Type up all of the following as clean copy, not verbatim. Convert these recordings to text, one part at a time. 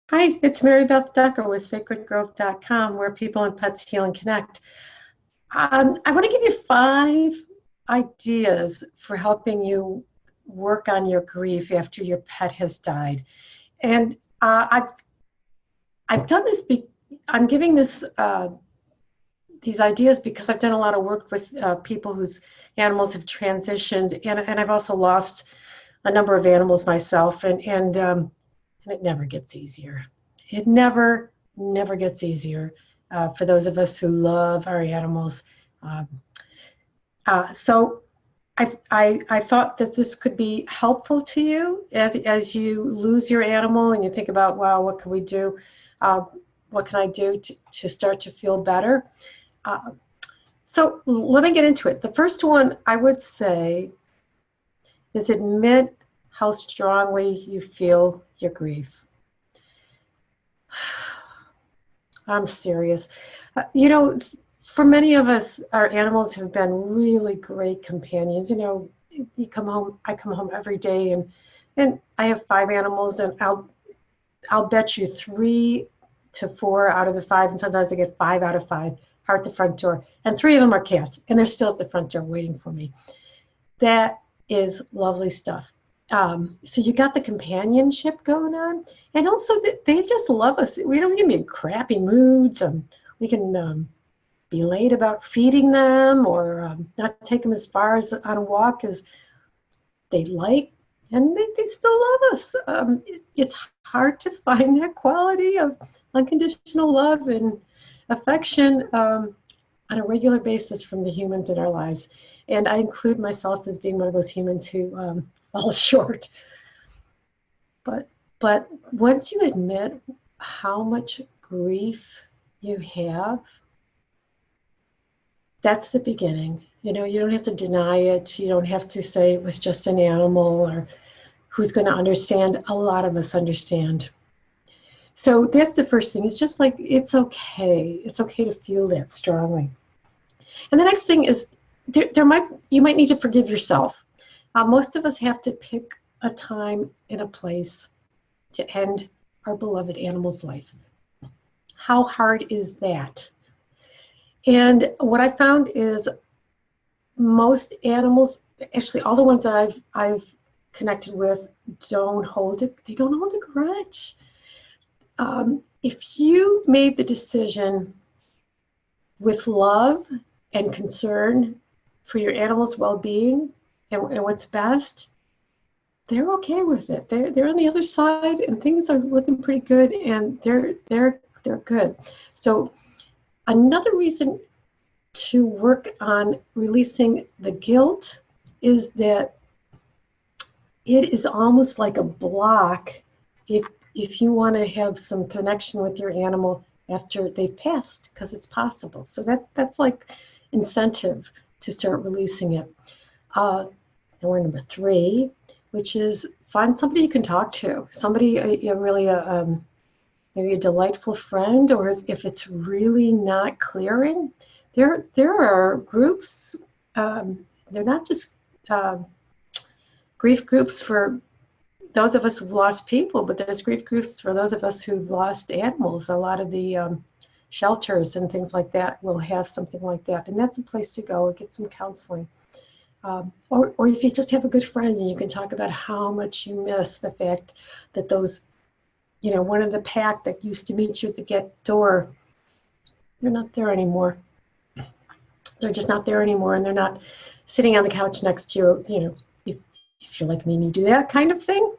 Hi, it's Mary Beth Decker with sacredgrowth.com, where people and pets heal and connect. I want to give you 5 ideas for helping you work on your grief after your pet has died. And I've done this. I'm giving these ideas because I've done a lot of work with people whose animals have transitioned, and I've also lost a number of animals myself, and it never gets easier. It never gets easier for those of us who love our animals. Um, so I thought that this could be helpful to you as you lose your animal and you think about, wow, what can we do? Uh, what can I do to start to feel better? Uh, so let me get into it. The first one I would say is admit how strongly you feel your grief. I'm serious. For many of us, our animals have been really great companions. You come home, I come home every day, and I have 5 animals, and I'll bet you 3 to 4 out of the 5, and sometimes I get 5 out of 5 are at the front door, and 3 of them are cats, and they're still at the front door waiting for me. That is lovely stuff. So you got the companionship going on, and also they just love us. We don't give me crappy moods. We can be late about feeding them, or not take them as far as on a walk as they'd like, and they still love us. It's hard to find that quality of unconditional love and affection on a regular basis from the humans in our lives. And I include myself as being one of those humans who fall short. But once you admit how much grief you have, that's the beginning. You don't have to deny it. You don't have to say it was just an animal, or who's going to understand. A lot of us understand. So that's the first thing. It's just like, it's okay. It's okay to feel that strongly. And the next thing is you might need to forgive yourself. Most of us have to pick a time and a place to end our beloved animal's life. How hard is that? And what I found is most animals, actually all the ones that I've connected with, don't hold it. They don't hold a grudge. If you made the decision with love and concern for your animal's well-being and what's best, they're okay with it. They're on the other side, and things are looking pretty good, and they're good. So another reason to work on releasing the guilt is that it is almost like a block if you want to have some connection with your animal after they've passed, because it's possible. So that's like incentive to start releasing it. And we're number 3, which is find somebody you can talk to, somebody maybe a delightful friend, or if it's really not clearing, there are groups. They're not just grief groups for those of us who've lost people, but there's grief groups for those of us who've lost animals. A lot of the shelters and things like that will have something like that, and that's a place to go get some counseling. Or if you just have a good friend and you can talk about how much you miss the fact that those, one of the pack that used to meet you at the get door, they're not there anymore. They're just not there anymore, and they're not sitting on the couch next to you, if you're like me and you do that kind of thing.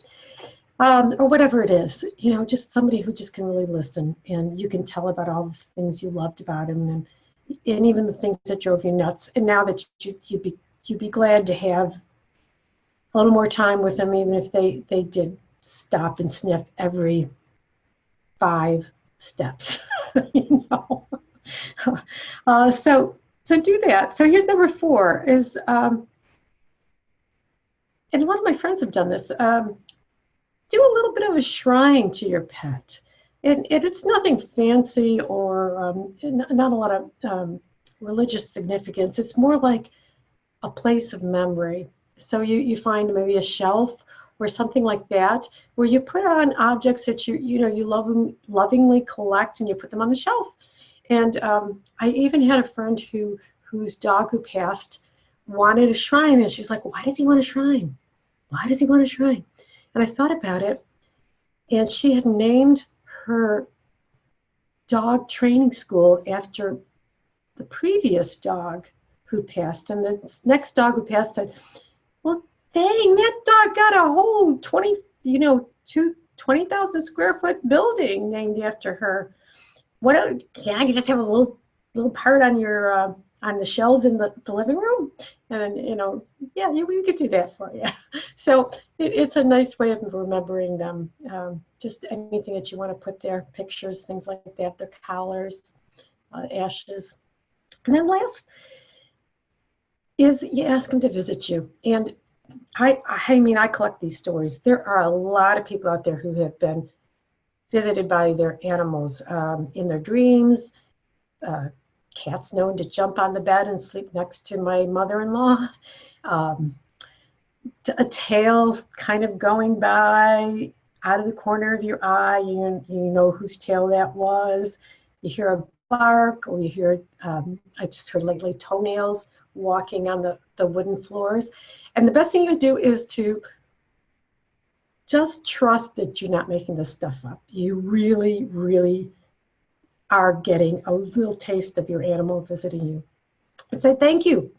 Or whatever it is, just somebody who just can really listen, and you can tell about all the things you loved about him, and even the things that drove you nuts. And now that you'd be glad to have a little more time with them, even if they did stop and sniff every 5 steps. So do that. So here's number 4 is, and a lot of my friends have done this. Do a little bit of a shrine to your pet. And it's nothing fancy or not a lot of religious significance. It's more like a place of memory. So you find maybe a shelf or something like that, where you put on objects that you lovingly collect, and you put them on the shelf. And I even had a friend whose dog who passed wanted a shrine, and she's like, why does he want a shrine? Why does he want a shrine? And I thought about it, and she had named her dog training school after the previous dog who passed. And the next dog who passed said, well, dang, that dog got a whole 20,000 square foot building named after her. What can I just have a little part on your on the shelves in the living room? And yeah, we could do that for you. So it's a nice way of remembering them. Just anything that you want to put there, pictures, things like that, their collars, ashes. And then last is you ask them to visit you. And I mean, I collect these stories. There are a lot of people out there who have been visited by their animals in their dreams. Cats known to jump on the bed and sleep next to my mother-in-law. A tail kind of going by out of the corner of your eye. You know whose tail that was. You hear a bark, or you hear, I just heard lately, toenails walking on the wooden floors. And the best thing you do is to just trust that you're not making this stuff up. You really, really are getting a little taste of your animal visiting you. And say, thank you.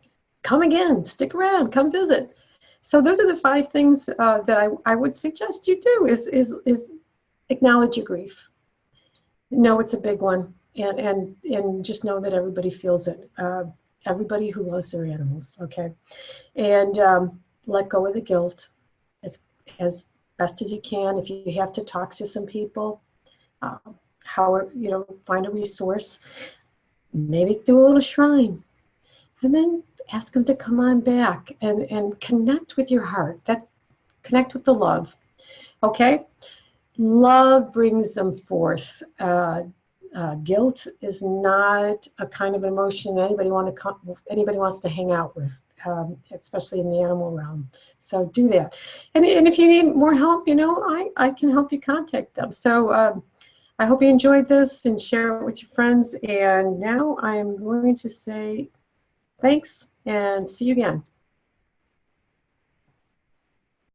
Come again. Stick around. Come visit. So those are the 5 things that I would suggest you do is acknowledge your grief. Know it's a big one. And just know that everybody feels it. Everybody who loves their animals, okay? And let go of the guilt as best as you can. If you have to talk to some people, find a resource, maybe do a little shrine, and then ask them to come on back and connect with your heart. Connect with the love, okay? Love brings them forth. Guilt is not a kind of emotion anybody wants to hang out with, especially in the animal realm. So do that. And if you need more help, I can help you contact them. So I hope you enjoyed this and share it with your friends. And now I am going to say thanks and see you again.